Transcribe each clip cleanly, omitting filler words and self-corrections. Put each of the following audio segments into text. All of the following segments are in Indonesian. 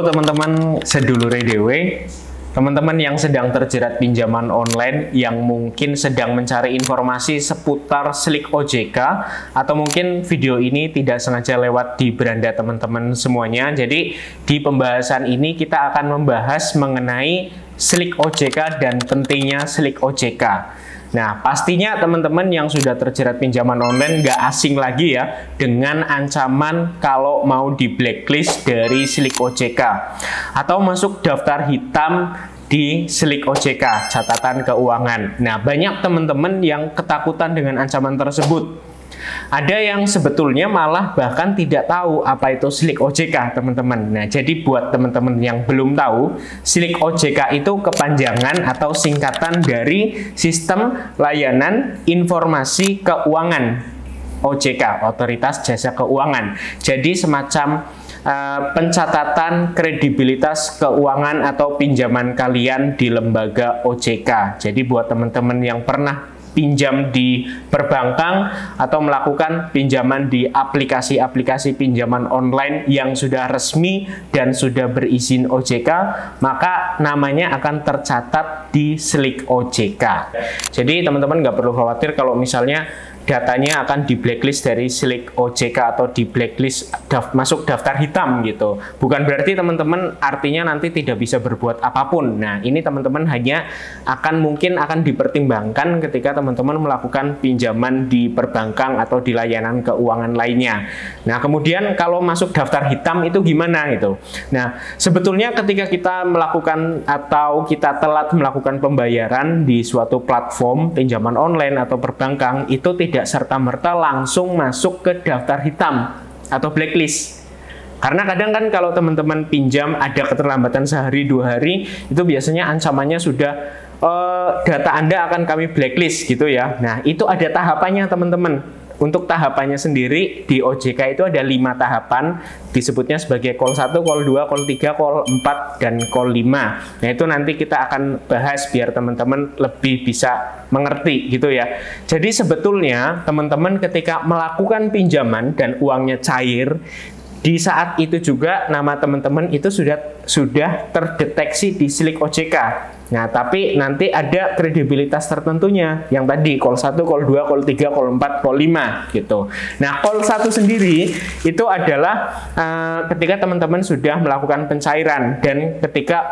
Halo teman-teman sedulure dewe, teman-teman yang sedang terjerat pinjaman online, yang mungkin sedang mencari informasi seputar Slick OJK, atau mungkin video ini tidak sengaja lewat di beranda teman-teman semuanya. Jadi di pembahasan ini kita akan membahas mengenai Slick OJK dan pentingnya Slick OJK. Nah, pastinya teman-teman yang sudah terjerat pinjaman online nggak asing lagi ya dengan ancaman kalau mau di blacklist dari Slick OJK atau masuk daftar hitam di Slick OJK, catatan keuangan. Nah, banyak teman-teman yang ketakutan dengan ancaman tersebut. Ada yang sebetulnya malah bahkan tidak tahu apa itu Slick OJK, teman-teman. Nah, jadi buat teman-teman yang belum tahu, Slick OJK itu kepanjangan atau singkatan dari Sistem Layanan Informasi Keuangan OJK, Otoritas Jasa Keuangan. Jadi semacam pencatatan kredibilitas keuangan atau pinjaman kalian di lembaga OJK. Jadi buat teman-teman yang pernah pinjam di perbankan atau melakukan pinjaman di aplikasi-aplikasi pinjaman online yang sudah resmi dan sudah berizin OJK, maka namanya akan tercatat di Slick OJK. Jadi teman-teman nggak perlu khawatir kalau misalnya datanya akan di blacklist dari Slick OJK atau di blacklist masuk daftar hitam gitu. Bukan berarti teman-teman artinya nanti tidak bisa berbuat apapun. Nah, ini teman-teman hanya mungkin akan dipertimbangkan ketika teman-teman melakukan pinjaman di perbankan atau di layanan keuangan lainnya. Nah, kemudian kalau masuk daftar hitam itu gimana gitu. Nah, sebetulnya ketika kita melakukan atau kita telat melakukan pembayaran di suatu platform pinjaman online atau perbankan, itu tidak serta-merta langsung masuk ke daftar hitam atau blacklist. Karena kadang kan kalau teman-teman pinjam ada keterlambatan sehari 2 hari, itu biasanya ancamannya sudah data Anda akan kami blacklist gitu ya. Nah, itu ada tahapannya teman-teman. Untuk tahapannya sendiri di OJK itu ada 5 tahapan, disebutnya sebagai call 1, call 2, call 3, call 4, dan call 5. Nah, itu nanti kita akan bahas biar teman-teman lebih bisa mengerti gitu ya. Jadi sebetulnya teman-teman ketika melakukan pinjaman dan uangnya cair, di saat itu juga nama teman-teman itu sudah terdeteksi di Slick OJK. Nah, tapi nanti ada kredibilitas tertentunya. Yang tadi call 1, call 2, call 3, call 4, call 5 gitu. Nah, call 1 sendiri itu adalah ketika teman-teman sudah melakukan pencairan dan ketika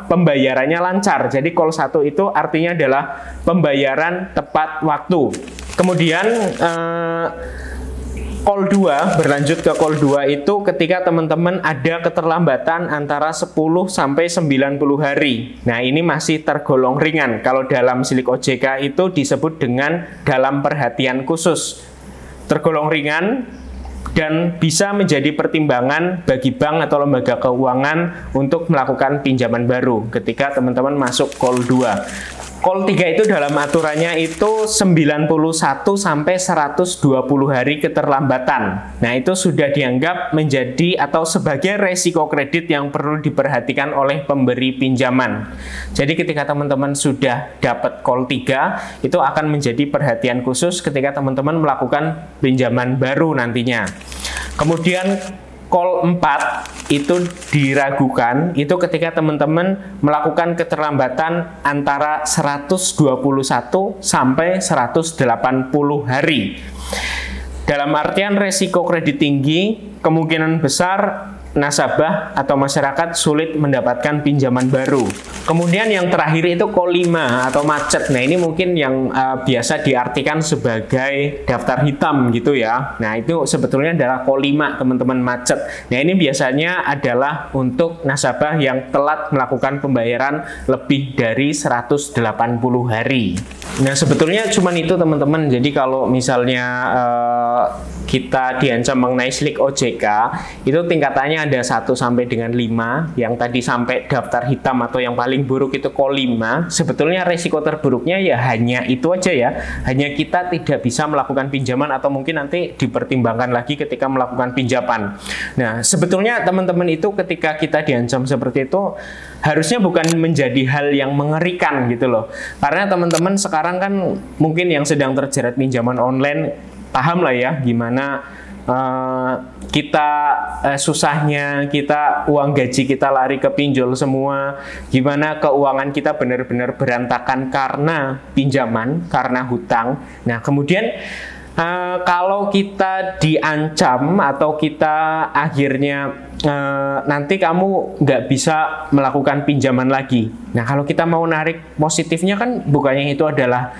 pembayarannya lancar. Jadi call 1 itu artinya adalah pembayaran tepat waktu. Kemudian call 2, berlanjut ke call 2 itu ketika teman-teman ada keterlambatan antara 10 sampai 90 hari. Nah, ini masih tergolong ringan. Kalau dalam Slick OJK itu disebut dengan dalam perhatian khusus. Tergolong ringan dan bisa menjadi pertimbangan bagi bank atau lembaga keuangan untuk melakukan pinjaman baru ketika teman-teman masuk call 2. Call 3 itu dalam aturannya itu 91 sampai 120 hari keterlambatan. Nah, itu sudah dianggap menjadi atau sebagai resiko kredit yang perlu diperhatikan oleh pemberi pinjaman. Jadi ketika teman-teman sudah dapat call 3, itu akan menjadi perhatian khusus ketika teman-teman melakukan pinjaman baru nantinya. Kemudian call 4 itu diragukan, itu ketika teman-teman melakukan keterlambatan antara 121 sampai 180 hari. Dalam artian resiko kredit tinggi, kemungkinan besar nasabah atau masyarakat sulit mendapatkan pinjaman baru. Kemudian yang terakhir itu call 5 atau macet. Nah, ini mungkin yang biasa diartikan sebagai daftar hitam gitu ya. Nah, itu sebetulnya adalah call 5, teman-teman, macet. Nah, ini biasanya adalah untuk nasabah yang telat melakukan pembayaran lebih dari 180 hari. Nah, sebetulnya cuma itu, teman-teman. Jadi kalau misalnya kita diancam mengenai Slick OJK, itu tingkatannya ada 1 sampai dengan 5. Yang tadi sampai daftar hitam atau yang paling buruk itu call 5. Sebetulnya resiko terburuknya ya hanya itu aja ya. Hanya kita tidak bisa melakukan pinjaman atau mungkin nanti dipertimbangkan lagi ketika melakukan pinjaman. Nah, sebetulnya teman-teman itu ketika kita diancam seperti itu harusnya bukan menjadi hal yang mengerikan gitu loh. Karena teman-teman sekarang kan mungkin yang sedang terjerat pinjaman online paham lah ya gimana kita susahnya, kita uang gaji kita lari ke pinjol semua, gimana keuangan kita benar-benar berantakan karena pinjaman, karena hutang. Nah, kemudian kalau kita diancam atau kita akhirnya nanti kamu nggak bisa melakukan pinjaman lagi. Nah, kalau kita mau narik positifnya kan bukannya itu adalah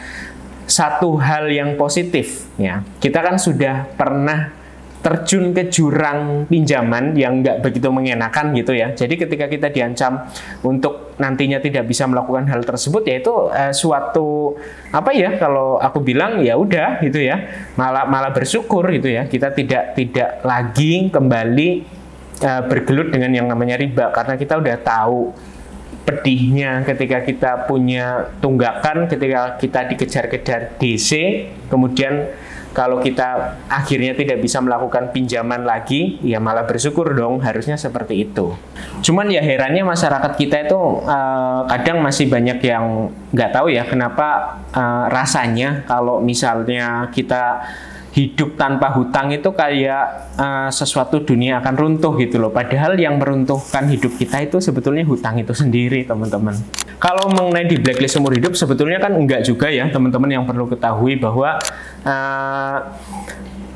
satu hal yang positif ya. Kita kan sudah pernah terjun ke jurang pinjaman yang nggak begitu mengenakan gitu ya. Jadi ketika kita diancam untuk nantinya tidak bisa melakukan hal tersebut, yaitu suatu apa ya, kalau aku bilang ya udah gitu ya, malah bersyukur gitu ya. Kita tidak lagi kembali bergelut dengan yang namanya riba, karena kita udah tahu pedihnya ketika kita punya tunggakan, ketika kita dikejar-kejar DC, kemudian kalau kita akhirnya tidak bisa melakukan pinjaman lagi, ya malah bersyukur dong, harusnya seperti itu. Cuman ya herannya masyarakat kita itu kadang masih banyak yang nggak tahu ya kenapa rasanya kalau misalnya kita hidup tanpa hutang itu kayak sesuatu dunia akan runtuh gitu loh. Padahal yang meruntuhkan hidup kita itu sebetulnya hutang itu sendiri, teman-teman. Kalau mengenai di blacklist seumur hidup, sebetulnya kan enggak juga ya, teman-teman. Yang perlu ketahui bahwa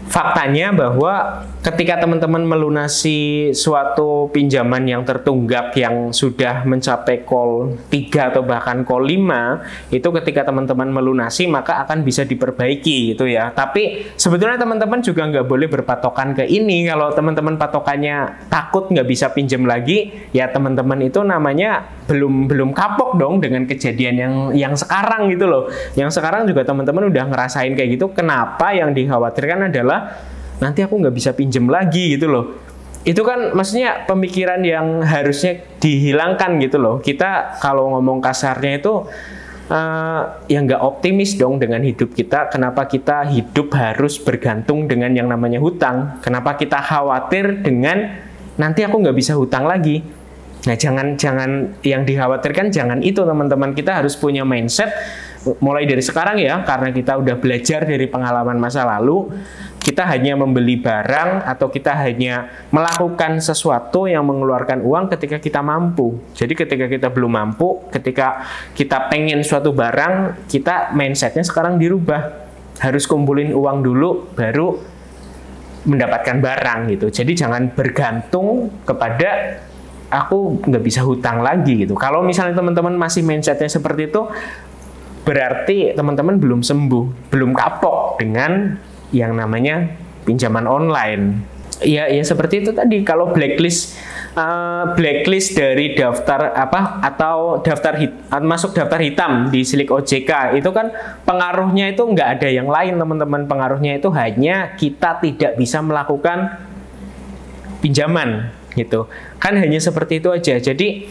faktanya bahwa ketika teman-teman melunasi suatu pinjaman yang tertunggak yang sudah mencapai call 3 atau bahkan call 5, itu ketika teman-teman melunasi maka akan bisa diperbaiki gitu ya. Tapi sebetulnya teman-teman juga nggak boleh berpatokan ke ini. Kalau teman-teman patokannya takut nggak bisa pinjam lagi, ya teman-teman itu namanya belum kapok dong dengan kejadian yang sekarang gitu loh. Yang sekarang juga teman-teman udah ngerasain kayak gitu. Kenapa yang dikhawatirkan adalah nanti aku nggak bisa pinjem lagi gitu loh. Itu kan maksudnya pemikiran yang harusnya dihilangkan gitu loh. Kita kalau ngomong kasarnya itu ya nggak optimis dong dengan hidup kita. Kenapa kita hidup harus bergantung dengan yang namanya hutang? Kenapa kita khawatir dengan nanti aku nggak bisa hutang lagi? Nah, jangan yang dikhawatirkan jangan itu, teman-teman. Kita harus punya mindset mulai dari sekarang ya, karena kita udah belajar dari pengalaman masa lalu. Kita hanya membeli barang atau kita hanya melakukan sesuatu yang mengeluarkan uang ketika kita mampu. Jadi ketika kita belum mampu, ketika kita pengen suatu barang, kita mindsetnya sekarang dirubah. Harus kumpulin uang dulu, baru mendapatkan barang gitu. Jadi jangan bergantung kepada aku nggak bisa hutang lagi gitu. Kalau misalnya teman-teman masih mindsetnya seperti itu, berarti teman-teman belum sembuh, belum kapok dengan yang namanya pinjaman online. Ya seperti itu tadi. Kalau blacklist dari daftar atau masuk daftar hitam di Slick OJK itu kan pengaruhnya itu nggak ada yang lain, teman-teman. Pengaruhnya itu hanya kita tidak bisa melakukan pinjaman gitu kan, hanya seperti itu aja. Jadi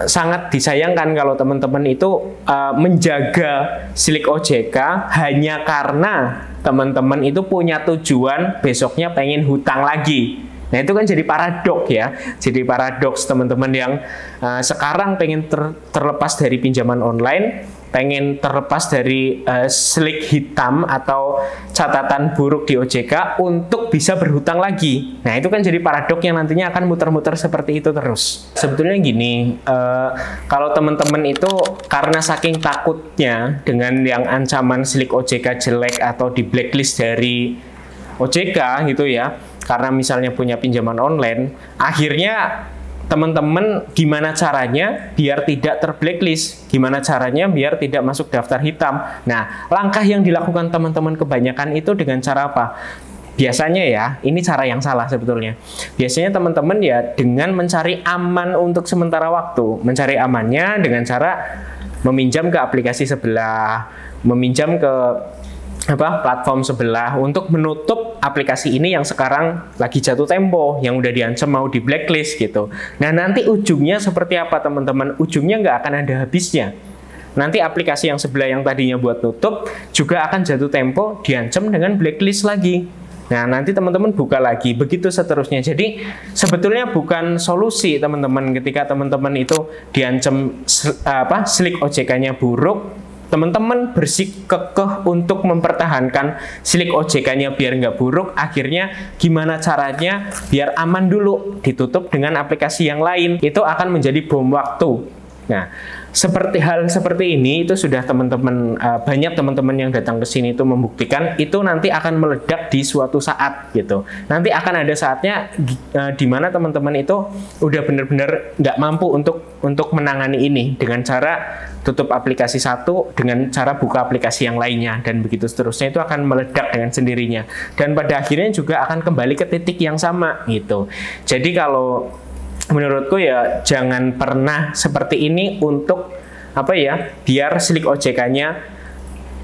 sangat disayangkan kalau teman-teman itu menjaga Slick OJK hanya karena teman-teman itu punya tujuan besoknya pengen hutang lagi. Nah, itu kan jadi paradoks ya. Jadi paradoks teman-teman yang sekarang pengen terlepas dari pinjaman online, pengen terlepas dari slick hitam atau catatan buruk di OJK untuk bisa berhutang lagi. Nah, itu kan jadi paradoks yang nantinya akan muter-muter seperti itu terus. Sebetulnya gini, kalau teman-teman itu karena saking takutnya dengan yang ancaman slick OJK jelek atau di blacklist dari OJK gitu ya, karena misalnya punya pinjaman online, akhirnya teman-teman gimana caranya biar tidak terblacklist, gimana caranya biar tidak masuk daftar hitam. Nah, langkah yang dilakukan teman-teman kebanyakan itu dengan cara apa? Biasanya ya, ini cara yang salah sebetulnya. Biasanya teman-teman ya dengan mencari aman untuk sementara waktu. Mencari amannya dengan cara meminjam ke aplikasi sebelah, meminjam ke platform sebelah untuk menutup aplikasi ini yang sekarang lagi jatuh tempo, yang udah diancam mau di blacklist gitu. Nah, nanti ujungnya seperti apa teman-teman? Ujungnya nggak akan ada habisnya. Nanti aplikasi yang sebelah yang tadinya buat nutup juga akan jatuh tempo, diancam dengan blacklist lagi. Nah, nanti teman-teman buka lagi, begitu seterusnya. Jadi sebetulnya bukan solusi teman-teman ketika teman-teman itu diancam Slick OJK-nya buruk, teman-teman bersikukuh untuk mempertahankan silik OJK-nya biar nggak buruk, akhirnya gimana caranya biar aman dulu, ditutup dengan aplikasi yang lain, itu akan menjadi bom waktu. Nah, hal seperti ini itu sudah teman-teman banyak teman-teman yang datang ke sini itu membuktikan itu nanti akan meledak di suatu saat gitu. Nanti akan ada saatnya di mana teman-teman itu udah benar-benar nggak mampu untuk menangani ini dengan cara tutup aplikasi satu dengan cara buka aplikasi yang lainnya dan begitu seterusnya, itu akan meledak dengan sendirinya dan pada akhirnya juga akan kembali ke titik yang sama gitu. Jadi kalau menurutku ya jangan pernah seperti ini untuk biar silik OJK-nya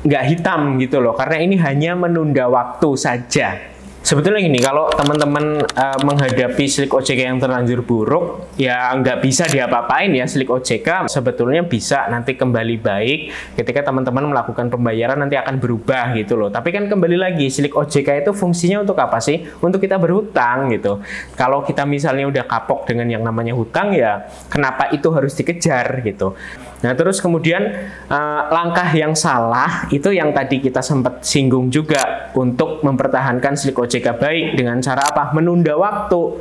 nggak hitam gitu loh, karena ini hanya menunda waktu saja. Sebetulnya gini, kalau teman-teman menghadapi silik OJK yang terlanjur buruk, ya nggak bisa diapa-apain ya. Silik OJK sebetulnya bisa nanti kembali baik ketika teman-teman melakukan pembayaran, nanti akan berubah gitu loh. Tapi kan kembali lagi, silik OJK itu fungsinya untuk apa sih? Untuk kita berhutang gitu. Kalau kita misalnya udah kapok dengan yang namanya hutang, ya kenapa itu harus dikejar gitu. Nah, terus kemudian langkah yang salah itu yang tadi kita sempat singgung juga, untuk mempertahankan silik OJK baik dengan cara apa? Menunda waktu.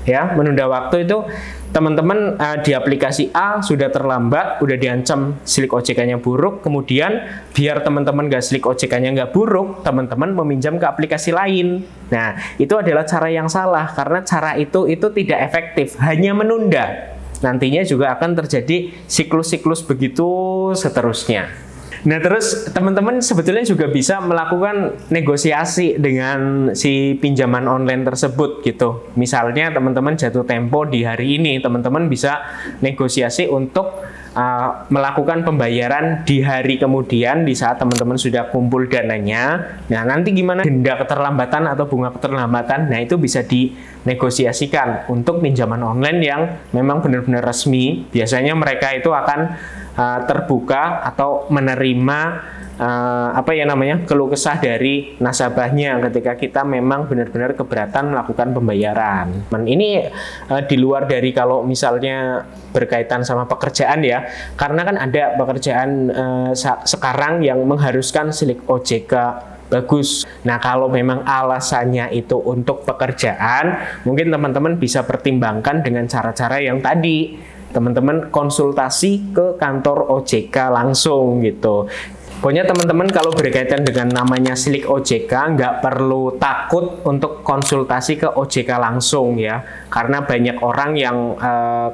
Ya, menunda waktu itu teman-teman di aplikasi A sudah terlambat, udah diancam silik OJK-nya buruk, kemudian biar teman-teman nggak silik OJK-nya nggak buruk, teman-teman meminjam ke aplikasi lain. Nah, itu adalah cara yang salah, karena cara itu tidak efektif, hanya menunda. Nantinya juga akan terjadi siklus-siklus begitu seterusnya. Nah, terus teman-teman sebetulnya juga bisa melakukan negosiasi dengan si pinjaman online tersebut gitu. Misalnya teman-teman jatuh tempo di hari ini, teman-teman bisa negosiasi untuk melakukan pembayaran di hari kemudian di saat teman-teman sudah kumpul dananya. Nah, nanti gimana denda keterlambatan atau bunga keterlambatan? Nah, itu bisa dinegosiasikan untuk pinjaman online yang memang benar-benar resmi. Biasanya mereka itu akan terbuka atau menerima keluh kesah dari nasabahnya ketika kita memang benar-benar keberatan melakukan pembayaran. Ini di luar dari kalau misalnya berkaitan sama pekerjaan ya, karena kan ada pekerjaan sekarang yang mengharuskan silik OJK bagus. Nah, kalau memang alasannya itu untuk pekerjaan, mungkin teman-teman bisa pertimbangkan dengan cara-cara yang tadi. Teman-teman konsultasi ke kantor OJK langsung gitu. Pokoknya teman-teman kalau berkaitan dengan namanya silik OJK nggak perlu takut untuk konsultasi ke OJK langsung ya, karena banyak orang yang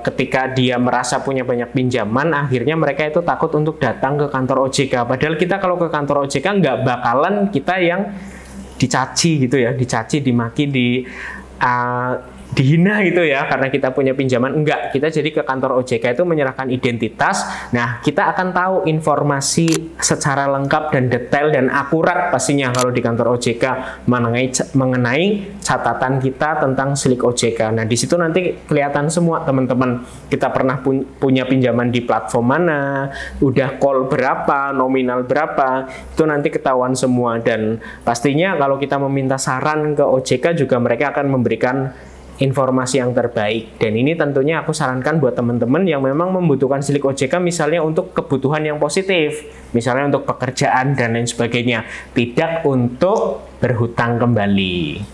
ketika dia merasa punya banyak pinjaman, akhirnya mereka itu takut untuk datang ke kantor OJK. Padahal kita kalau ke kantor OJK nggak bakalan kita yang dicaci gitu ya, dicaci, dimaki, dihina gitu ya, karena kita punya pinjaman. Enggak, kita jadi ke kantor OJK itu menyerahkan identitas. Nah, kita akan tahu informasi secara lengkap dan detail dan akurat pastinya kalau di kantor OJK mengenai catatan kita tentang silik OJK. Nah, di situ nanti kelihatan semua teman-teman, kita pernah punya pinjaman di platform mana, udah call berapa, nominal berapa, itu nanti ketahuan semua. Dan pastinya kalau kita meminta saran ke OJK juga mereka akan memberikan informasi yang terbaik. Dan ini tentunya aku sarankan buat teman-teman yang memang membutuhkan silik OJK misalnya untuk kebutuhan yang positif, misalnya untuk pekerjaan dan lain sebagainya, tidak untuk berhutang kembali.